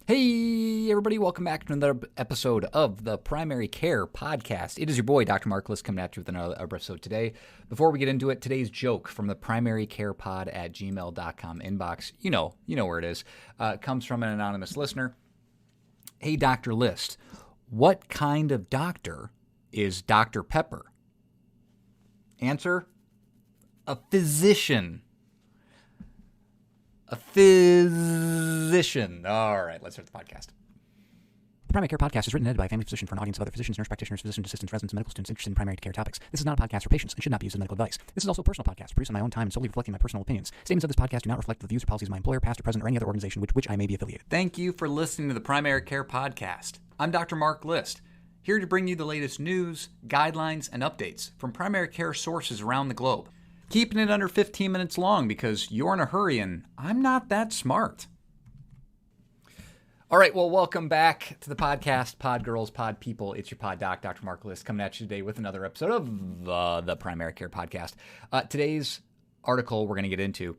Hey, everybody, welcome back to another episode of the Primary Care Podcast. It is your boy, Dr. Mark List, coming at you with another episode today. Before we get into it, today's joke from the primarycarepod@gmail.com inbox, you know where it is, comes from an anonymous listener. Hey, Dr. List, what kind of doctor is Dr. Pepper? Answer, a physician. A physician. All right, let's start the podcast. The Primary Care Podcast is written and edited by a family physician for an audience of other physicians, nurse practitioners, physician assistants, residents, and medical students interested in primary care topics. This is not a podcast for patients and should not be used as medical advice. This is also a personal podcast produced on my own time and solely reflecting my personal opinions. Statements of this podcast do not reflect the views or policies of my employer, past or present, or any other organization with which I may be affiliated. Thank you for listening to the Primary Care Podcast. I'm Dr. Mark List, here to bring you the latest news, guidelines, and updates from primary care sources around the globe. Keeping it under 15 minutes long because you're in a hurry and I'm not that smart. All right, well, welcome back to the podcast, Pod Girls, Pod People. It's your pod doc, Dr. Mark List, coming at you today with another episode of the Primary Care Podcast. Today's article we're going to get into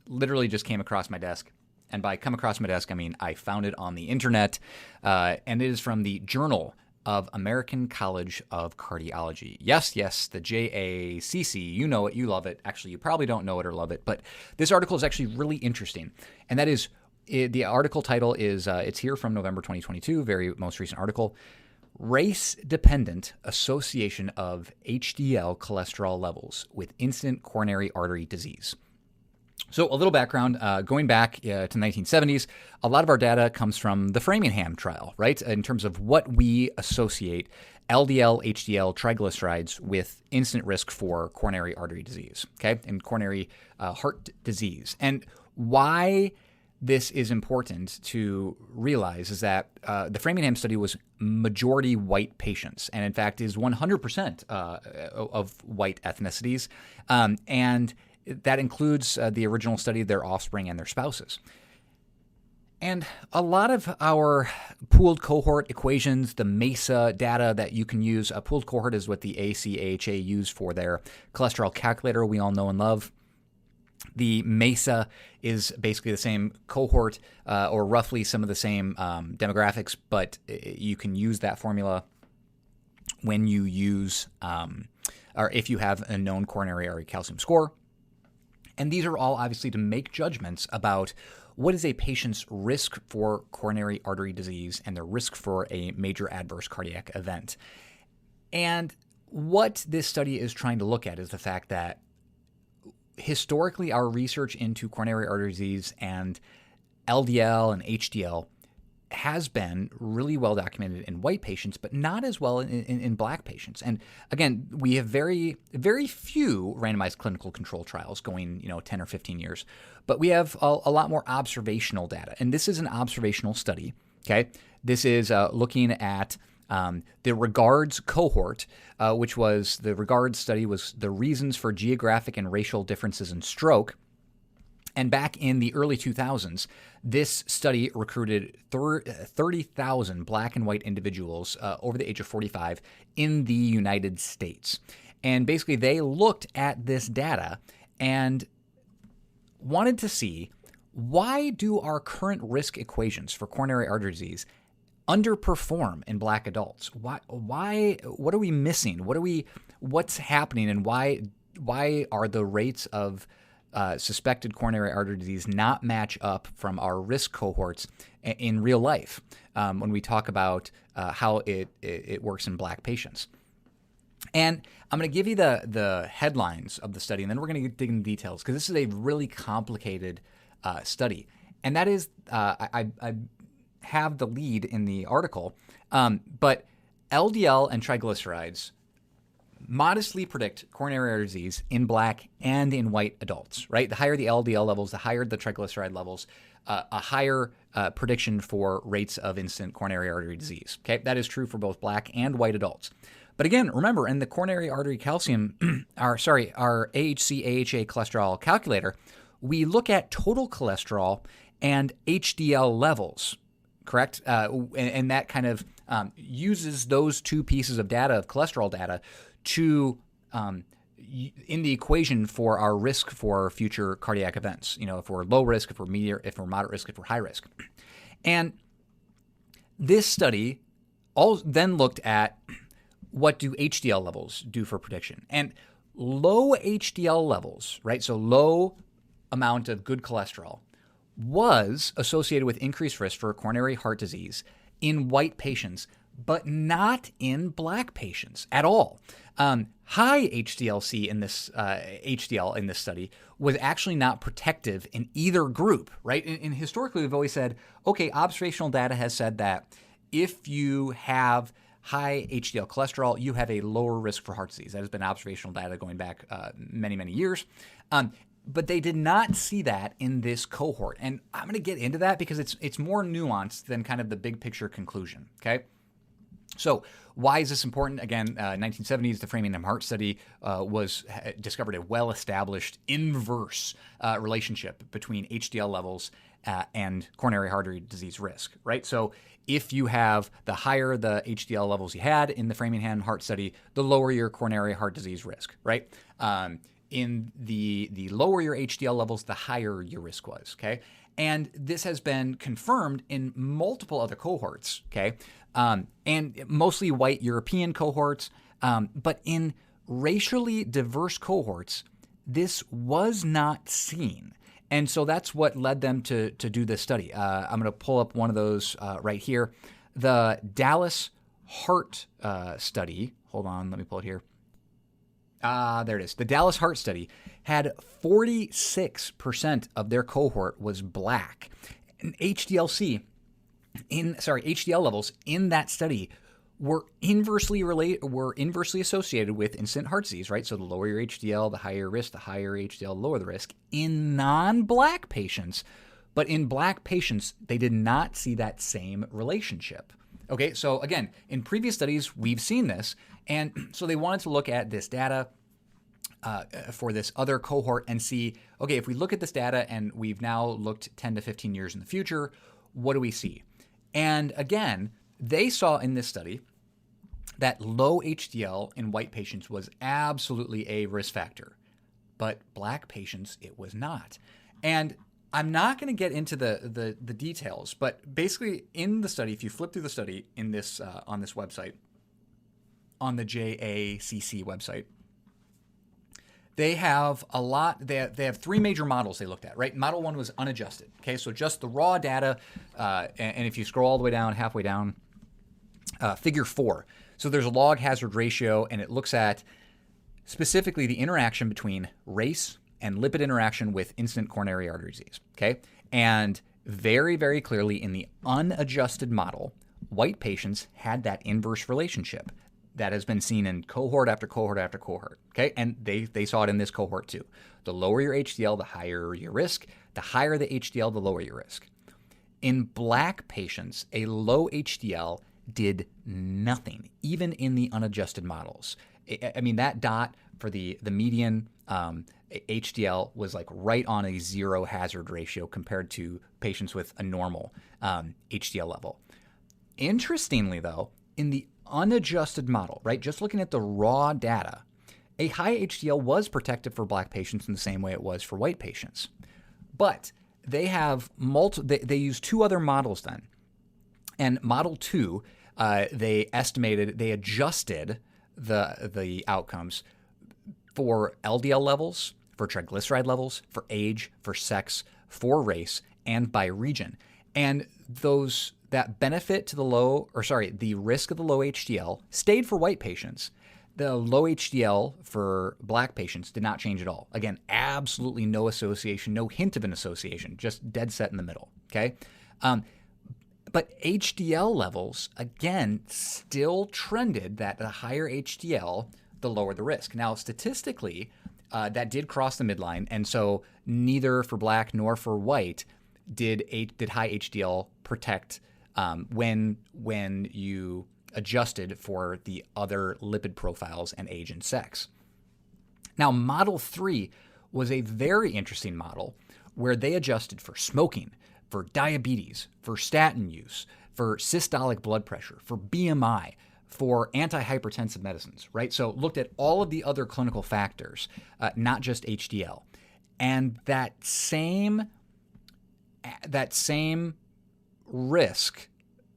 literally just came across my desk. And by come across my desk, I mean I found it on the internet, and it is from the Journal of American College of Cardiology. Yes, the JACC. You know it, you love it. Actually, you probably don't know it or love it, but this article is actually really interesting, and that is, the article title is, it's here from November 2022, very most recent article, Race-Dependent Association of HDL Cholesterol Levels with Incident Coronary Artery Disease. So a little background, going back to the 1970s, a lot of our data comes from the Framingham trial, right? In terms of what we associate LDL, HDL, triglycerides with incident risk for coronary artery disease, okay? And coronary heart disease. And why this is important to realize is that the Framingham study was majority white patients, and in fact is 100% of white ethnicities, and that includes the original study, their offspring, and their spouses. And a lot of our pooled cohort equations, the MESA data that you can use, a pooled cohort is what the ACAHA used for their cholesterol calculator we all know and love. The MESA is basically the same cohort or roughly some of the same demographics, but you can use that formula when you use or if you have a known coronary artery calcium score. And these are all obviously to make judgments about what is a patient's risk for coronary artery disease and their risk for a major adverse cardiac event. And what this study is trying to look at is the fact that historically our research into coronary artery disease and LDL and HDL has been really well documented in white patients, but not as well in black patients. And again, we have very, very few randomized clinical control trials going, 10 or 15 years, but we have a lot more observational data. And this is an observational study, okay? This is looking at the regards cohort, which was the regards study was the reasons for geographic and racial differences in stroke. And back in the early 2000s, this study recruited 30,000 black and white individuals over the age of 45 in the United States. And basically, they looked at this data and wanted to see, why do our current risk equations for coronary artery disease underperform in black adults? Why? What are we missing? What's happening? And why are the rates of suspected coronary artery disease not match up from our risk cohorts in real life when we talk about how it works in black patients? And I'm going to give you the headlines of the study, and then we're going to dig into details, because this is a really complicated study. And that is, I have the lead in the article, but LDL and triglycerides modestly predict coronary artery disease in black and in white adults, right? The higher the LDL levels, the higher the triglyceride levels, a higher prediction for rates of incident coronary artery disease, okay? That is true for both black and white adults. But again, remember, in the coronary artery calcium, our AHC, AHA cholesterol calculator, we look at total cholesterol and HDL levels, correct? And that kind of uses those two pieces of data, of cholesterol data, to in the equation for our risk for future cardiac events. If we're low risk, if we're medium, if we're moderate risk, if we're high risk. And this study all then looked at what do HDL levels do for prediction. And low HDL levels, right, so low amount of good cholesterol, was associated with increased risk for coronary heart disease in white patients, but not in black patients at all. High HDL-C in this HDL in this study was actually not protective in either group, right? And historically, we've always said, okay, observational data has said that if you have high HDL cholesterol, you have a lower risk for heart disease. That has been observational data going back many, many years. But they did not see that in this cohort. And I'm going to get into that because it's more nuanced than kind of the big picture conclusion, okay? So why is this important? Again, 1970s, the Framingham Heart Study discovered a well-established inverse relationship between HDL levels and coronary artery disease risk, right? So if you have the higher the HDL levels you had in the Framingham Heart Study, the lower your coronary heart disease risk, right? In the lower your HDL levels, the higher your risk was, okay? And this has been confirmed in multiple other cohorts, okay? And mostly white European cohorts, but in racially diverse cohorts, this was not seen. And so that's what led them to do this study. I'm going to pull up one of those right here. The Dallas Heart Study. Hold on, let me pull it here. There it is. The Dallas Heart Study had 46% of their cohort was black. And HDL levels in that study were inversely associated with incident heart disease, right? So the lower your HDL, the higher your risk, the higher HDL, the lower the risk in non-black patients. But in black patients, they did not see that same relationship. Okay, so again, in previous studies, we've seen this. And so they wanted to look at this data for this other cohort and see, okay, if we look at this data and we've now looked 10 to 15 years in the future, what do we see? And again, they saw in this study that low HDL in white patients was absolutely a risk factor, but black patients, it was not. And I'm not going to get into the details, but basically in the study, if you flip through the study in this on this website, on the JACC website, they have a lot. They have three major models they looked at, right? Model one was unadjusted. Okay, so just the raw data. And if you scroll all the way down, halfway down, figure 4. So there's a log hazard ratio, and it looks at specifically the interaction between race and lipid interaction with incident coronary artery disease. Okay, and very, very clearly in the unadjusted model, white patients had that inverse relationship. That has been seen in cohort after cohort after cohort, okay? And they saw it in this cohort too. The lower your HDL, the higher your risk. The higher the HDL, the lower your risk. In black patients, a low HDL did nothing, even in the unadjusted models. I mean, that dot for the median HDL was like right on a 0 hazard ratio compared to patients with a normal HDL level. Interestingly, though, in the unadjusted model, right, just looking at the raw data, a high HDL was protective for black patients in the same way it was for white patients. But they have they use two other models then. And model 2, they adjusted the outcomes for LDL levels, for triglyceride levels, for age, for sex, for race, and by region. And that benefit to the risk of the low HDL stayed for white patients. The low HDL for black patients did not change at all. Again, absolutely no association, no hint of an association, just dead set in the middle, okay? But HDL levels, again, still trended that the higher HDL, the lower the risk. Now, statistically, that did cross the midline, and so neither for black nor for white did high HDL protect when you adjusted for the other lipid profiles and age and sex. Now, Model 3 was a very interesting model where they adjusted for smoking, for diabetes, for statin use, for systolic blood pressure, for BMI, for antihypertensive medicines, right? So looked at all of the other clinical factors, not just HDL. And that same risk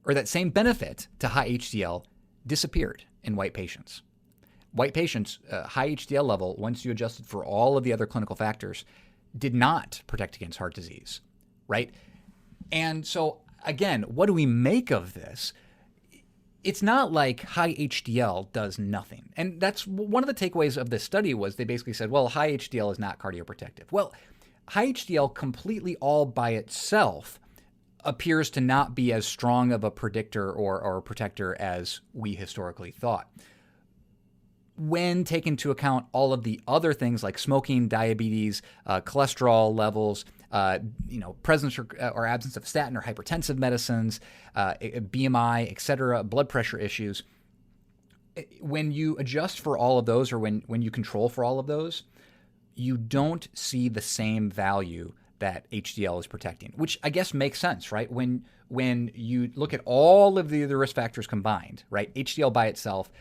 or that same benefit to high HDL disappeared in white patients. White patients, high HDL level, once you adjusted for all of the other clinical factors, did not protect against heart disease, right? And so, again, what do we make of this? It's not like high HDL does nothing. And that's one of the takeaways of this study was they basically said, well, high HDL is not cardioprotective. Well, high HDL completely all by itself appears to not be as strong of a predictor or protector as we historically thought. When taken into account all of the other things like smoking, diabetes, cholesterol levels, presence or absence of statin or hypertensive medicines, BMI, etc., blood pressure issues, when you adjust for all of those or when you control for all of those, you don't see the same value that HDL is protecting, which I guess makes sense, right? When you look at all of the risk factors combined, right? HDL by itself,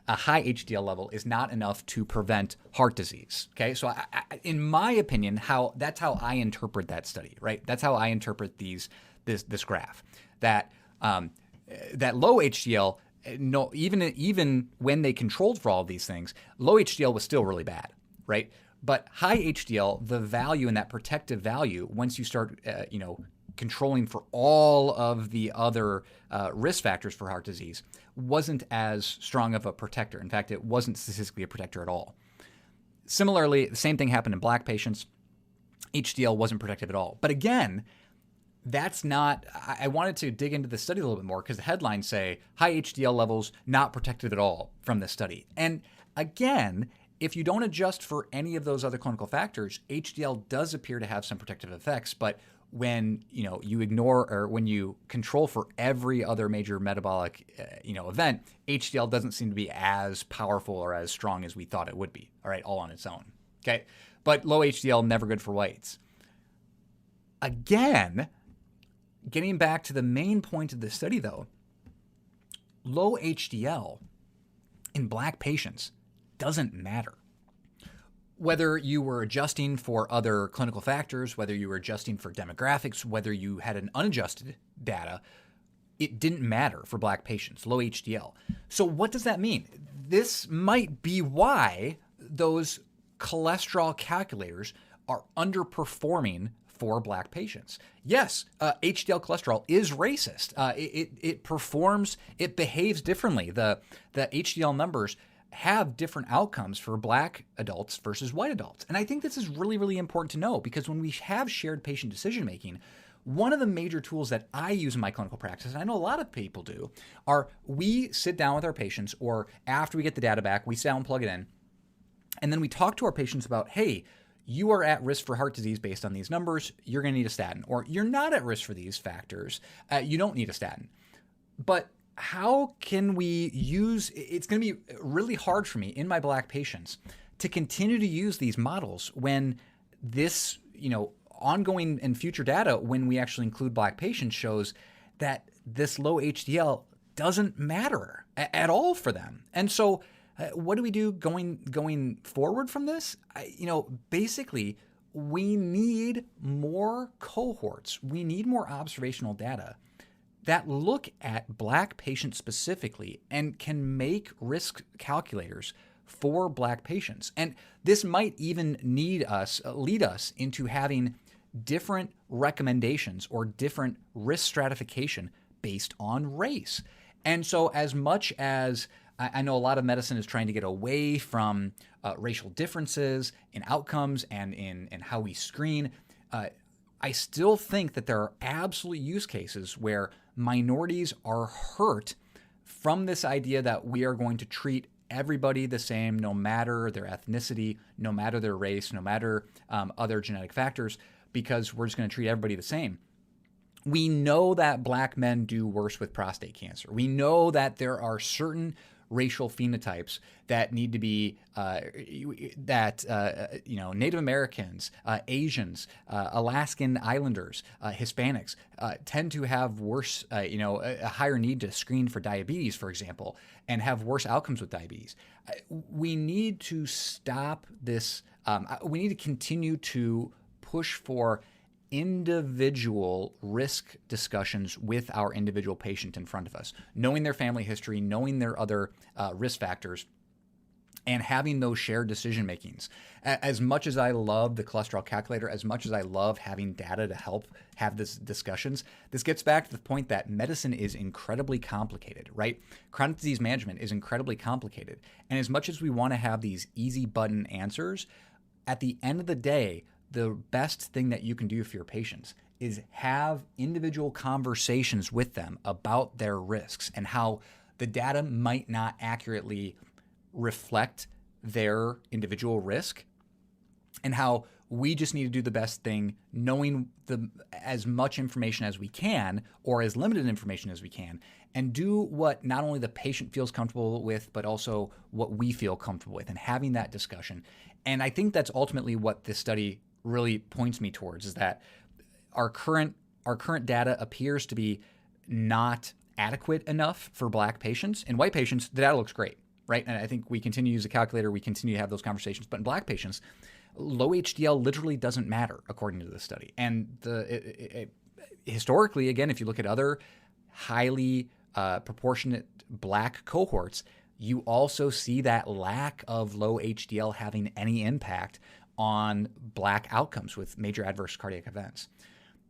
a high HDL level is not enough to prevent heart disease. Okay, so in my opinion, that's how I interpret that study, right? That's how I interpret this graph. That low HDL, no, even when they controlled for all of these things, low HDL was still really bad, right? But high HDL, the value and that protective value, once you start, controlling for all of the other risk factors for heart disease, wasn't as strong of a protector. In fact, it wasn't statistically a protector at all. Similarly, the same thing happened in black patients. HDL wasn't protective at all. But again, that's not, I wanted to dig into the study a little bit more because the headlines say high HDL levels not protective at all from this study. And again, if you don't adjust for any of those other clinical factors, HDL does appear to have some protective effects, but when you ignore or when you control for every other major metabolic event, HDL doesn't seem to be as powerful or as strong as we thought it would be. All right, all on its own. Okay, but low HDL never good for whites. Again, getting back to the main point of the study though, low HDL in black patients doesn't matter. Whether you were adjusting for other clinical factors, whether you were adjusting for demographics, whether you had an unadjusted data, it didn't matter for black patients, low HDL. So what does that mean? This might be why those cholesterol calculators are underperforming for black patients. Yes, HDL cholesterol is racist. It behaves differently. The HDL numbers have different outcomes for black adults versus white adults. And I think this is really, really important to know because when we have shared patient decision-making, one of the major tools that I use in my clinical practice, and I know a lot of people do, are we sit down with our patients or after we get the data back, we sit down and plug it in, and then we talk to our patients about, hey, you are at risk for heart disease based on these numbers, you're gonna need a statin. Or you're not at risk for these factors, you don't need a statin. But how can we it's going to be really hard for me in my black patients to continue to use these models when this, ongoing and future data, when we actually include black patients, shows that this low HDL doesn't matter at all for them. And so what do we do going forward from this? Basically, we need more cohorts. We need more observational data that look at black patients specifically and can make risk calculators for black patients. And this might even lead us into having different recommendations or different risk stratification based on race. And so as much as I know a lot of medicine is trying to get away from racial differences in outcomes and in how we screen, I still think that there are absolute use cases where minorities are hurt from this idea that we are going to treat everybody the same, no matter their ethnicity, no matter their race, no matter other genetic factors, because we're just going to treat everybody the same. We know that black men do worse with prostate cancer. We know that there are certain racial phenotypes that need to be Native Americans, Asians, Alaskan Islanders, Hispanics tend to have worse, a higher need to screen for diabetes, for example, and have worse outcomes with diabetes. We need to stop this. We need to continue to push for individual risk discussions with our individual patient in front of us, knowing their family history, knowing their other risk factors, and having those shared decision makings. As much as I love the cholesterol calculator, as much as I love having data to help have these discussions, this gets back to the point that medicine is incredibly complicated, right? Chronic disease management is incredibly complicated. And as much as we want to have these easy button answers, at the end of the day, the best thing that you can do for your patients is have individual conversations with them about their risks and how the data might not accurately reflect their individual risk, and how we just need to do the best thing, knowing as much information as we can, or as limited information as we can, and do what not only the patient feels comfortable with, but also what we feel comfortable with, and having that discussion. And I think that's ultimately what this study really points me towards, is that our current data appears to be not adequate enough for Black patients. In white patients, the data looks great, right? And I think we continue to use a calculator, we continue to have those conversations. But in Black patients, low HDL literally doesn't matter, according to this study. And historically, again, if you look at other highly proportionate Black cohorts, you also see that lack of low HDL having any impact on Black outcomes with major adverse cardiac events.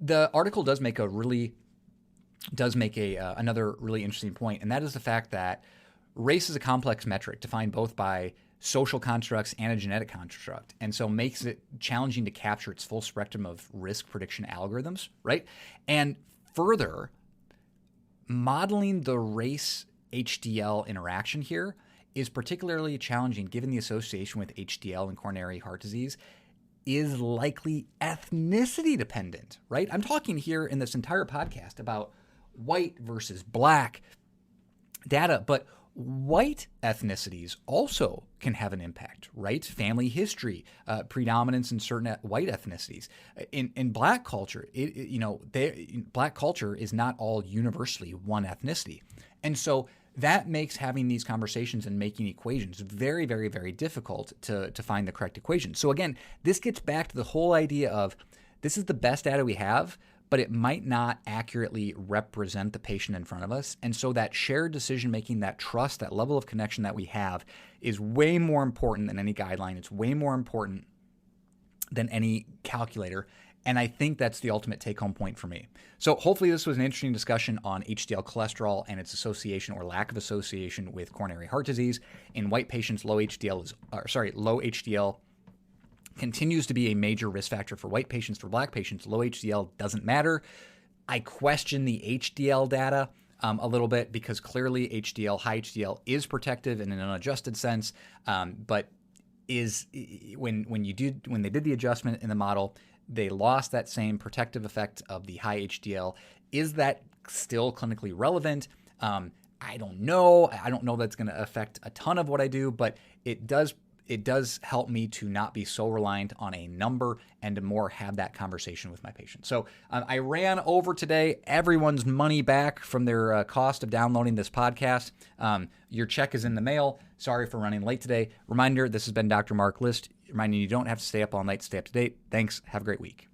The article does make another really interesting point, and that is the fact that race is a complex metric defined both by social constructs and a genetic construct, and so makes it challenging to capture its full spectrum of risk prediction algorithms, right? And further, modeling the race HDL interaction here is particularly challenging given the association with HDL and coronary heart disease is likely ethnicity dependent, right? I'm talking here in this entire podcast about white versus Black data, but white ethnicities also can have an impact, right? Family history, predominance in certain white ethnicities. In Black culture, Black culture is not all universally one ethnicity. And so that makes having these conversations and making equations very, very, very difficult to find the correct equation. So again, this gets back to the whole idea of this is the best data we have, but it might not accurately represent the patient in front of us. And so that shared decision-making, that trust, that level of connection that we have is way more important than any guideline. It's way more important than any calculator. And I think that's the ultimate take-home point for me. So hopefully this was an interesting discussion on HDL cholesterol and its association or lack of association with coronary heart disease. In white patients, low HDL continues to be a major risk factor for white patients. For Black patients, low HDL doesn't matter. I question the HDL data a little bit because clearly high HDL is protective in an unadjusted sense, but when they did the adjustment in the model, they lost that same protective effect of the high HDL. Is that still clinically relevant? I don't know. I don't know that's going to affect a ton of what I do, but it does help me to not be so reliant on a number and to more have that conversation with my patient. So I ran over today. Everyone's money back from their cost of downloading this podcast. Your check is in the mail. Sorry for running late today. Reminder, this has been Dr. Mark List, reminding you don't have to stay up all night to stay up to date. Thanks. Have a great week.